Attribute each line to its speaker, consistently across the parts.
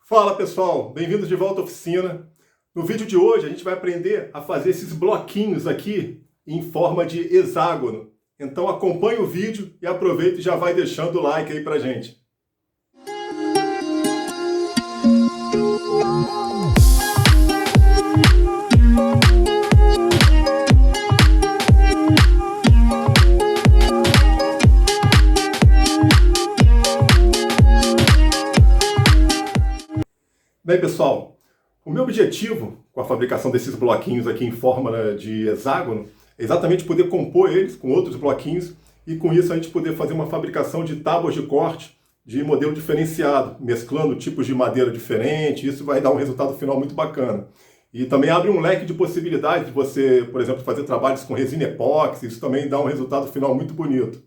Speaker 1: Fala pessoal, bem-vindos de volta à oficina. No vídeo de hoje a gente vai aprender a fazer esses bloquinhos aqui em forma de hexágono. Então acompanhe o vídeo e aproveita e já vai deixando o like aí pra gente. Bem pessoal, o meu objetivo com a fabricação desses bloquinhos aqui em forma de hexágono é exatamente poder compor eles com outros bloquinhos e com isso a gente poder fazer uma fabricação de tábuas de corte de modelo diferenciado, mesclando tipos de madeira diferentes. Isso vai dar um resultado final muito bacana. E também abre um leque de possibilidades de você, por exemplo, fazer trabalhos com resina epóxi. Isso também dá um resultado final muito bonito.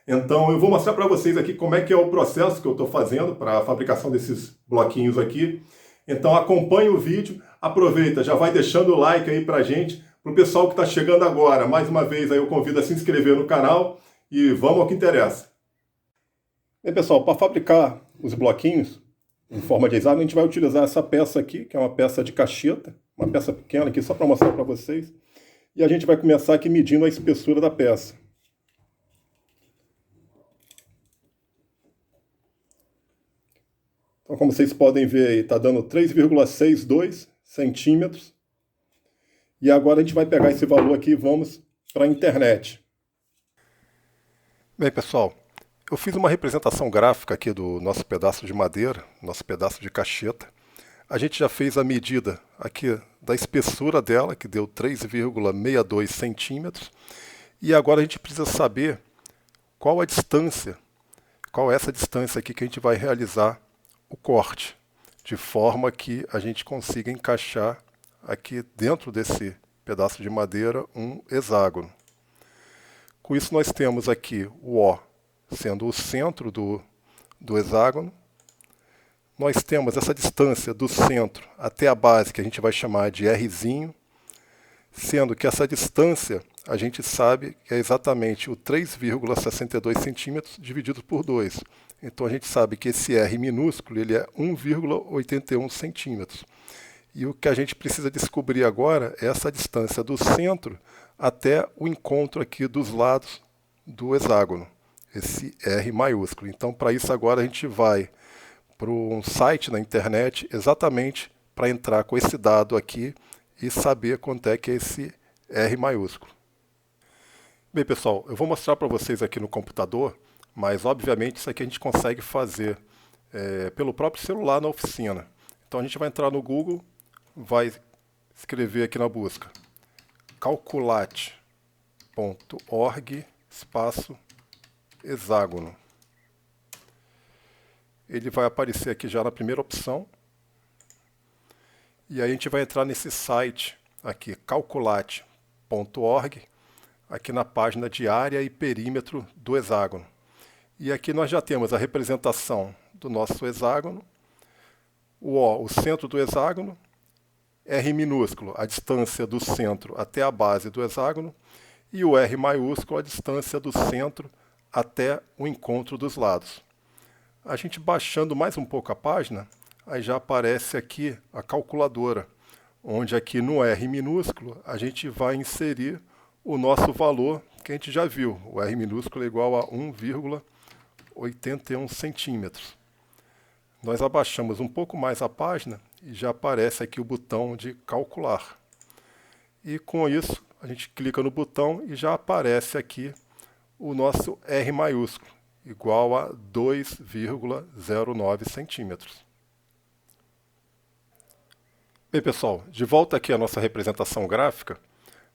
Speaker 1: Então eu vou mostrar para vocês aqui como é que é o processo que eu estou fazendo para a fabricação desses bloquinhos aqui. Então acompanhe o vídeo, aproveita, já vai deixando o like aí pra gente, pro pessoal que está chegando agora. Mais uma vez aí eu convido a se inscrever no canal e vamos ao que interessa. Bem pessoal, para fabricar os bloquinhos em forma de hexágono, a gente vai utilizar essa peça aqui, que é uma peça de cacheta, uma peça pequena aqui só para mostrar para vocês. E a gente vai começar aqui medindo a espessura da peça. Então, como vocês podem ver aí, está dando 3,62 centímetros. E agora a gente vai pegar esse valor aqui e vamos para a internet. Bem, pessoal, eu fiz uma representação gráfica aqui do nosso pedaço de madeira, nosso pedaço de cacheta. A gente já fez a medida aqui da espessura dela, que deu 3,62 centímetros. E agora a gente precisa saber qual a distância, qual é essa distância aqui que a gente vai realizar o corte, de forma que a gente consiga encaixar aqui dentro desse pedaço de madeira um hexágono. Com isso nós temos aqui o O sendo o centro do hexágono. Nós temos essa distância do centro até a base, que a gente vai chamar de Rzinho, sendo que essa distância a gente sabe que é exatamente o 3,62 centímetros dividido por 2. Então a gente sabe que esse R minúsculo ele é 1,81 centímetros. E o que a gente precisa descobrir agora é essa distância do centro até o encontro aqui dos lados do hexágono, esse R maiúsculo. Então para isso agora a gente vai para um site na internet exatamente para entrar com esse dado aqui e saber quanto é que é esse R maiúsculo. Bem pessoal, eu vou mostrar para vocês aqui no computador, mas obviamente isso aqui a gente consegue fazer pelo próprio celular na oficina. Então a gente vai entrar no Google, vai escrever aqui na busca calculate.org espaço hexágono. Ele vai aparecer aqui já na primeira opção. E aí a gente vai entrar nesse site aqui, calculate.org, aqui na página de área e perímetro do hexágono. E aqui nós já temos a representação do nosso hexágono, o O, o centro do hexágono, R minúsculo, a distância do centro até a base do hexágono, e o R maiúsculo, a distância do centro até o encontro dos lados. A gente baixando mais um pouco a página, aí já aparece aqui a calculadora, onde aqui no R minúsculo a gente vai inserir o nosso valor que a gente já viu. O R minúsculo é igual a 1,81 centímetros. Nós abaixamos um pouco mais a página e já aparece aqui o botão de calcular. E com isso a gente clica no botão e já aparece aqui o nosso R maiúsculo, igual a 2,09 centímetros. Bem pessoal, de volta aqui à nossa representação gráfica,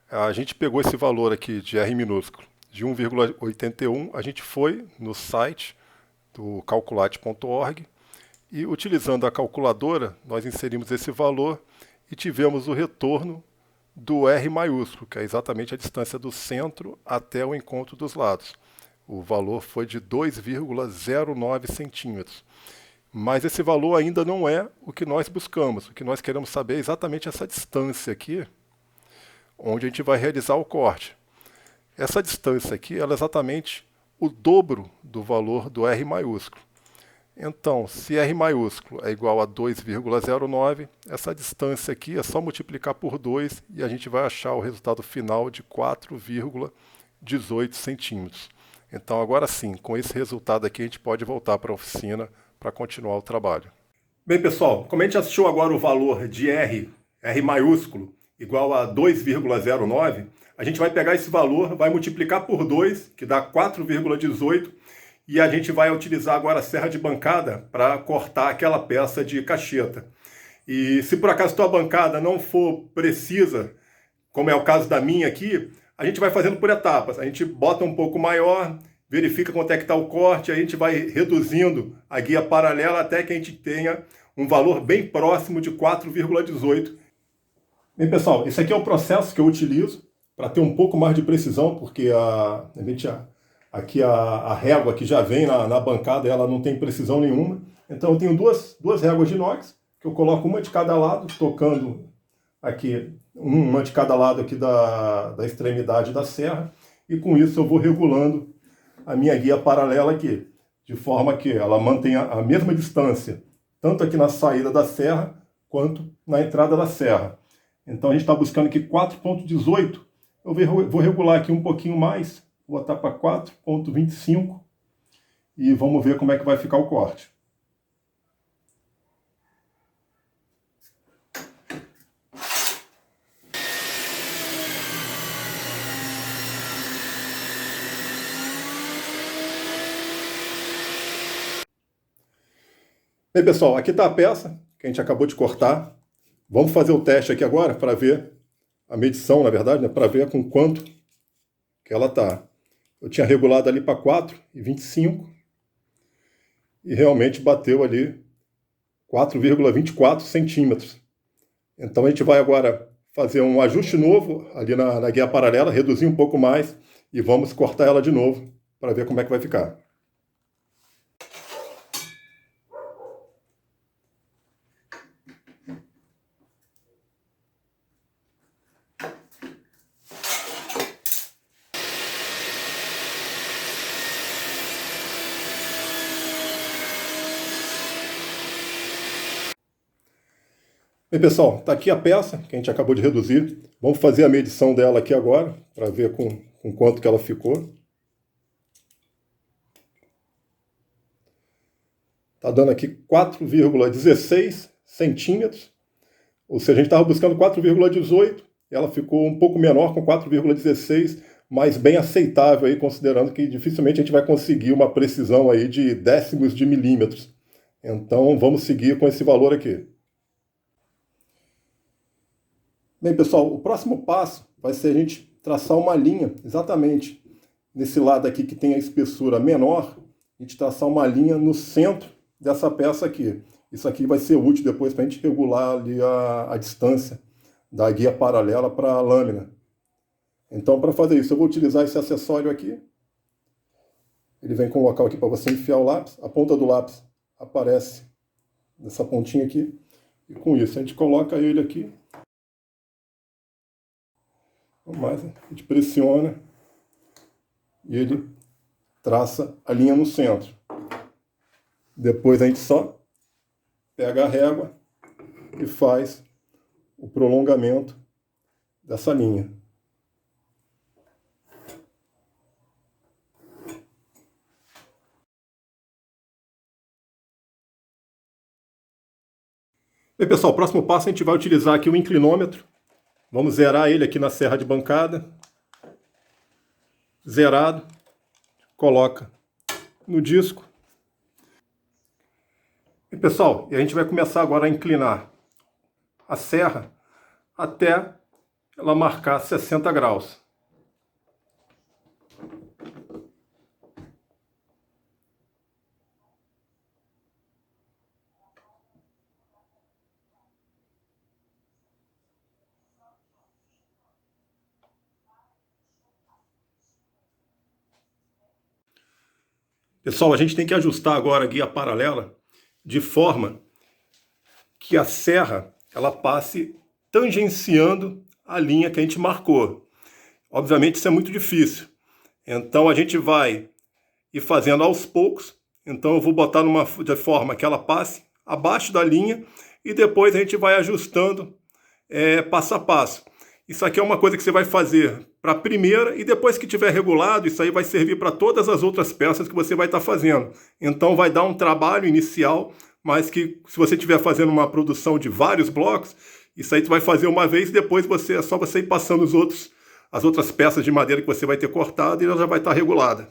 Speaker 1: a gente pegou esse valor aqui de R minúsculo de 1,81, a gente foi no site do calculate.org e utilizando a calculadora nós inserimos esse valor e tivemos o retorno do R maiúsculo, que é exatamente a distância do centro até o encontro dos lados. O valor foi de 2,09 centímetros. Mas esse valor ainda não é o que nós buscamos. O que nós queremos saber é exatamente essa distância aqui, onde a gente vai realizar o corte. Essa distância aqui ela é exatamente o dobro do valor do R maiúsculo. Então, se R maiúsculo é igual a 2,09, essa distância aqui é só multiplicar por 2 e a gente vai achar o resultado final de 4,18 centímetros. Então, agora sim, com esse resultado aqui, a gente pode voltar para a oficina para continuar o trabalho. Bem, pessoal, como a gente achou agora o valor de R maiúsculo, igual a 2,09, a gente vai pegar esse valor, vai multiplicar por 2, que dá 4,18, e a gente vai utilizar agora a serra de bancada para cortar aquela peça de cacheta. E se por acaso a tua bancada não for precisa, como é o caso da minha aqui, a gente vai fazendo por etapas. A gente bota um pouco maior, verifica quanto é que está o corte, a gente vai reduzindo a guia paralela até que a gente tenha um valor bem próximo de 4,18. Bem, pessoal, esse aqui é o processo que eu utilizo para ter um pouco mais de precisão, porque aqui a régua que já vem na bancada, ela não tem precisão nenhuma. Então eu tenho duas réguas de inox, que eu coloco uma de cada lado, tocando aqui, uma de cada lado aqui da extremidade da serra, e com isso eu vou regulando a minha guia paralela aqui, de forma que ela mantenha a mesma distância, tanto aqui na saída da serra, quanto na entrada da serra. Então a gente está buscando aqui 4,18, eu vou regular aqui um pouquinho mais, vou botar para 4,25 e vamos ver como é que vai ficar o corte. Bem, pessoal, aqui está a peça que a gente acabou de cortar. Vamos fazer o teste aqui agora para ver a medição, na verdade, né, para ver com quanto que ela está. Eu tinha regulado ali para 4,25 e realmente bateu ali 4,24 centímetros. Então a gente vai agora fazer um ajuste novo ali na guia paralela, reduzir um pouco mais e vamos cortar ela de novo para ver como é que vai ficar. Bem, pessoal, está aqui a peça que a gente acabou de reduzir. Vamos fazer a medição dela aqui agora, para ver com quanto que ela ficou. Está dando aqui 4,16 centímetros. Ou seja, a gente estava buscando 4,18, e ela ficou um pouco menor com 4,16, mas bem aceitável aí, considerando que dificilmente a gente vai conseguir uma precisão aí de décimos de milímetros. Então vamos seguir com esse valor aqui. Bem, pessoal, o próximo passo vai ser a gente traçar uma linha, exatamente nesse lado aqui que tem a espessura menor, a gente traçar uma linha no centro dessa peça aqui. Isso aqui vai ser útil depois para a gente regular ali a distância da guia paralela para a lâmina. Então, para fazer isso, eu vou utilizar esse acessório aqui. Ele vem com um local aqui para você enfiar o lápis. A ponta do lápis aparece nessa pontinha aqui. E com isso, a gente coloca ele aqui. Mais, a gente pressiona e ele traça a linha no centro. Depois a gente só pega a régua e faz o prolongamento dessa linha. Bem, pessoal, o próximo passo a gente vai utilizar aqui o inclinômetro. Vamos zerar ele aqui na serra de bancada. Zerado. Coloca no disco. E pessoal, a gente vai começar agora a inclinar a serra até ela marcar 60 graus. Pessoal, a gente tem que ajustar agora a guia paralela de forma que a serra ela passe tangenciando a linha que a gente marcou. Obviamente isso é muito difícil. Então a gente vai ir fazendo aos poucos. Então eu vou botar de forma que ela passe abaixo da linha e depois a gente vai ajustando passo a passo. Isso aqui é uma coisa que você vai fazer para a primeira e depois que tiver regulado, isso aí vai servir para todas as outras peças que você vai estar fazendo. Então vai dar um trabalho inicial, mas que se você estiver fazendo uma produção de vários blocos, isso aí você vai fazer uma vez e depois é só você ir passando as outras peças de madeira que você vai ter cortado e ela já vai estar regulada.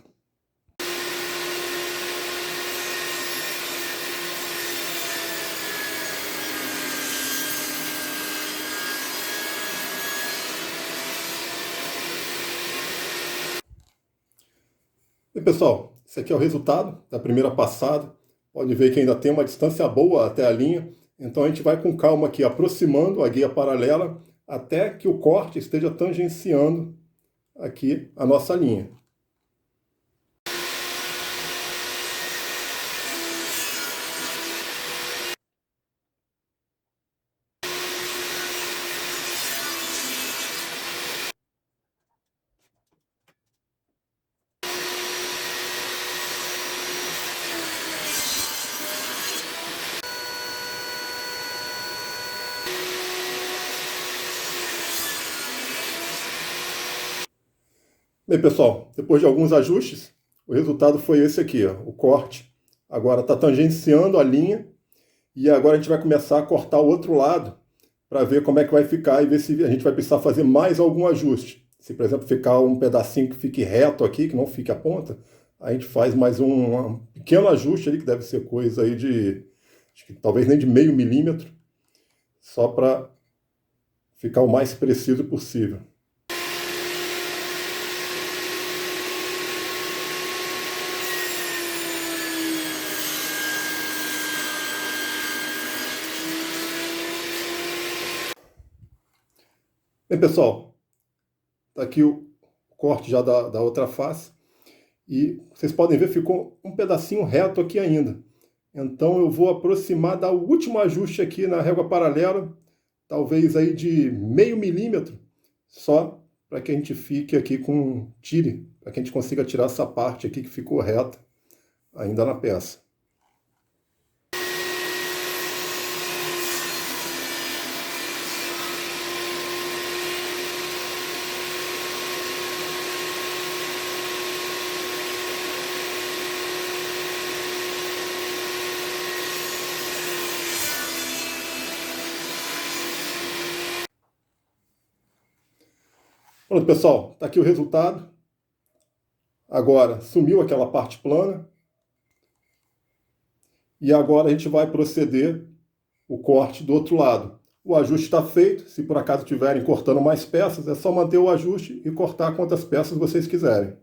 Speaker 1: E pessoal, esse aqui é o resultado da primeira passada. Pode ver que ainda tem uma distância boa até a linha. Então a gente vai com calma aqui aproximando a guia paralela até que o corte esteja tangenciando aqui a nossa linha. Bem, pessoal, depois de alguns ajustes, o resultado foi esse aqui, ó. O corte agora está tangenciando a linha e agora a gente vai começar a cortar o outro lado para ver como é que vai ficar e ver se a gente vai precisar fazer mais algum ajuste. Se, por exemplo, ficar um pedacinho que fique reto aqui, que não fique a ponta, a gente faz mais um pequeno ajuste ali, que deve ser coisa aí de, acho que talvez nem de meio milímetro, só para ficar o mais preciso possível. Bem, pessoal, tá aqui o corte já da outra face e vocês podem ver, ficou um pedacinho reto aqui ainda. Então eu vou aproximar, dar o último ajuste aqui na régua paralela, talvez aí de meio milímetro, só para que a gente fique aqui com tire, para que a gente consiga tirar essa parte aqui que ficou reta ainda na peça. Pronto, pessoal, está aqui o resultado. Agora sumiu aquela parte plana. E agora a gente vai proceder o corte do outro lado. O ajuste está feito. Se por acaso estiverem cortando mais peças, é só manter o ajuste e cortar quantas peças vocês quiserem.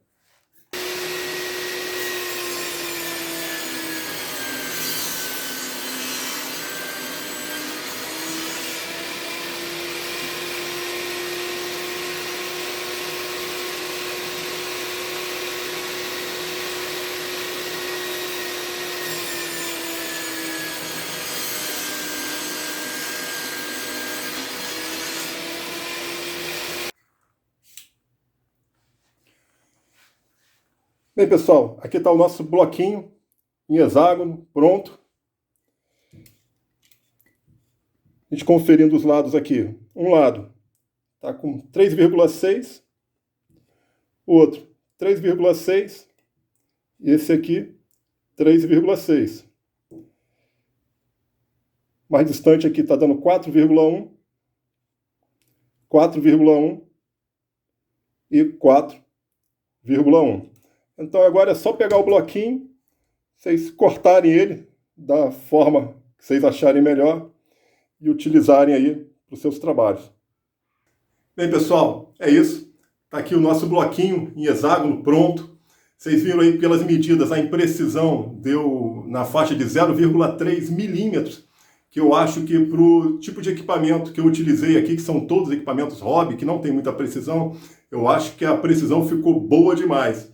Speaker 1: Bem, pessoal, aqui está o nosso bloquinho em hexágono, pronto. A gente conferindo os lados aqui. Um lado está com 3,6, o outro 3,6 e esse aqui 3,6. Mais distante aqui está dando 4,1, 4,1 e 4,1. Então agora é só pegar o bloquinho, vocês cortarem ele da forma que vocês acharem melhor e utilizarem aí para os seus trabalhos. Bem, pessoal, é isso. Está aqui o nosso bloquinho em hexágono pronto. Vocês viram aí pelas medidas, a imprecisão deu na faixa de 0,3 milímetros, que eu acho que para o tipo de equipamento que eu utilizei aqui, que são todos equipamentos hobby, que não tem muita precisão, eu acho que a precisão ficou boa demais.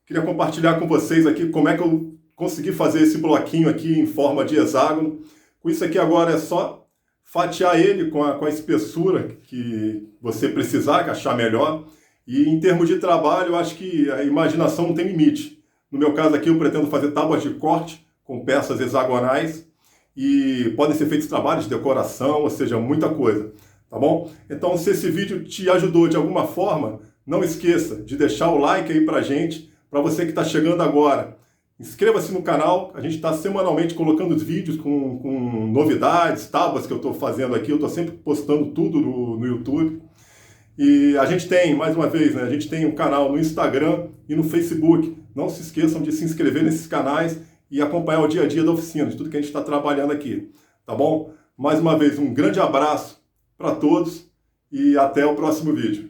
Speaker 1: Queria compartilhar com vocês aqui como é que eu consegui fazer esse bloquinho aqui em forma de hexágono. Com isso aqui agora é só fatiar ele com a espessura que você precisar, que achar melhor. E em termos de trabalho, eu acho que a imaginação não tem limite. No meu caso aqui, eu pretendo fazer tábuas de corte com peças hexagonais e podem ser feitos trabalhos de decoração, ou seja, muita coisa, tá bom? Então, se esse vídeo te ajudou de alguma forma, não esqueça de deixar o like aí pra gente, para você que está chegando agora. Inscreva-se no canal, a gente está semanalmente colocando vídeos com novidades, tábuas que eu estou fazendo aqui, eu estou sempre postando tudo no YouTube. E a gente tem, mais uma vez, né, a gente tem um canal no Instagram e no Facebook. Não se esqueçam de se inscrever nesses canais e acompanhar o dia a dia da oficina, de tudo que a gente está trabalhando aqui, tá bom? Mais uma vez, um grande abraço para todos e até o próximo vídeo.